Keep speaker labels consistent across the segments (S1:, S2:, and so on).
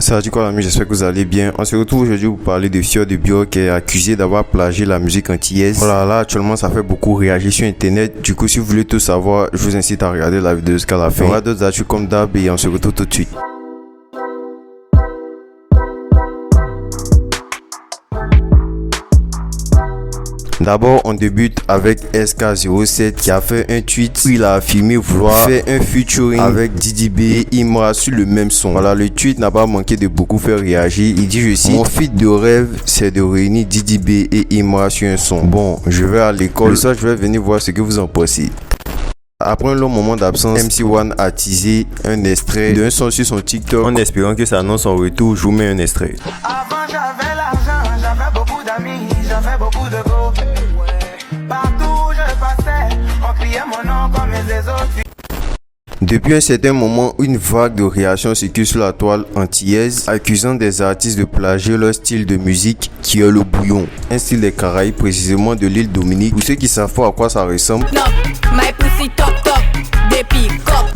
S1: Salut quoi l'ami, j'espère que vous allez bien. On se retrouve aujourd'hui pour parler de Fior de Bio qui est accusé d'avoir plagié la musique antillaise. Voilà, là actuellement ça fait beaucoup réagir sur internet. Du coup si vous voulez tout savoir, je vous incite à regarder la vidéo jusqu'à la fin. On aura d'autres actus comme d'hab et on se retrouve tout de suite. D'abord, on débute avec SK07 qui a fait un tweet où il a affirmé vouloir faire un featuring avec Didi B et Imra sur le même son. Voilà, le tweet n'a pas manqué de beaucoup faire réagir. Il dit, je cite, mon feat de rêve, c'est de réunir Didi B et Imra sur un son. Bon, je vais à l'école, ça je vais venir voir ce que vous en pensez. Après un long moment d'absence, MC1 a teasé un extrait d'un son sur son TikTok en espérant que ça annonce son retour. Je vous mets un extrait.
S2: Avant j'avais l'argent, j'avais beaucoup d'amis, j'avais beaucoup de go. Partout où je passais, on criait mon nom comme les autres.
S1: Depuis un certain moment, une vague de réactions circule sur la toile antillaise, accusant des artistes de plagier leur style de musique qui est le bouillon, un style des Caraïbes, précisément de l'île Dominique. Pour ceux qui savent pas à quoi ça ressemble,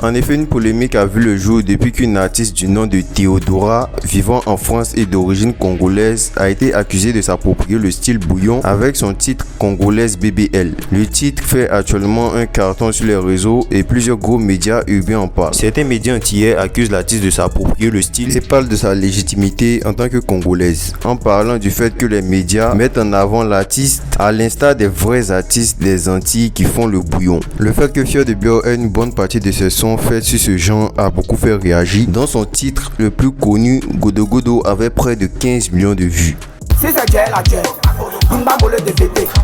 S1: en effet, une polémique a vu le jour depuis qu'une artiste du nom de Théodora, vivant en France et d'origine congolaise, a été accusée de s'approprier le style bouillon avec son titre Congolaise BBL. Le titre fait actuellement un carton sur les réseaux et plusieurs gros médias urbains en parlent. Certains médias antillais accusent l'artiste de s'approprier le style et parlent de sa légitimité en tant que congolaise, en parlant du fait que les médias mettent en avant l'artiste à l'instar des vrais artistes des Antilles qui font le bouillon. Le fait que Fior de Bio ait une bonne partie de ses sons faits sur ce genre a beaucoup fait réagir. Dans son titre le plus connu, Godo Godo avait près de 15 millions de vues.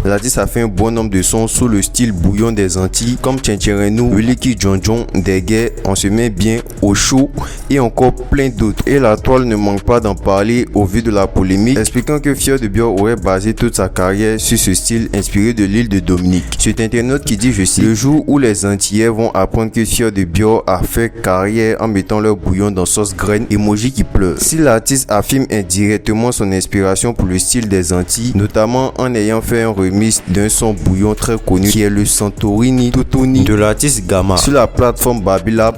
S1: L'artiste a fait un bon nombre de sons sous le style bouillon des Antilles comme Tchencherenou, Weliki Djonjon, Deguet, On se met bien, Au chaud et encore plein d'autres. Et la toile ne manque pas d'en parler au vu de la polémique, expliquant que Fior de Bio aurait basé toute sa carrière sur ce style inspiré de l'île de Dominique. C'est un internaute qui dit, je cite, le jour où les Antillais vont apprendre que Fior de Bio a fait carrière en mettant leur bouillon dans sauce graine, emoji qui pleure. Si l'artiste affirme indirectement son inspiration pour le style des Antilles, notamment en ayant fait un remix d'un son bouillon très connu qui est le Santorini Totoni de l'artiste Gamma sur la plateforme Babylab,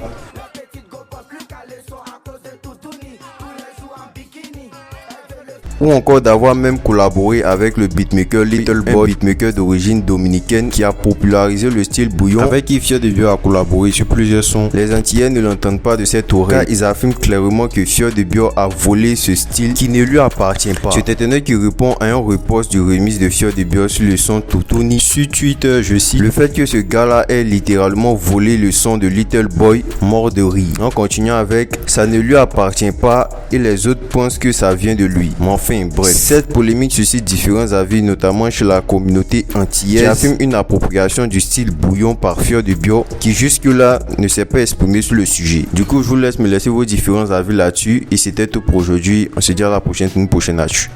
S1: ou encore d'avoir même collaboré avec le beatmaker Little Boy, beatmaker d'origine dominicaine qui a popularisé le style bouillon, avec qui Fior de Bio a collaboré sur plusieurs sons. Les Antillais ne l'entendent pas de cette oreille car ils affirment clairement que Fior de Bio a volé ce style qui ne lui appartient pas. C'est internet qui répond à un repost du remix de Fior de Bio sur le son Totoni sur Twitter, je cite, le fait que ce gars-là ait littéralement volé le son de Little Boy, mort de rire, en continuant avec ça ne lui appartient pas et les autres pensent que ça vient de lui. Mais enfin, bref, cette polémique suscite différents avis, notamment chez la communauté antillaise qui affirme une appropriation du style bouillon par Fior de Bio qui jusque-là ne s'est pas exprimé sur le sujet. Du coup, je vous laisse me laisser vos différents avis là-dessus et c'était tout pour aujourd'hui. On se dit à la prochaine pour une prochaine actu.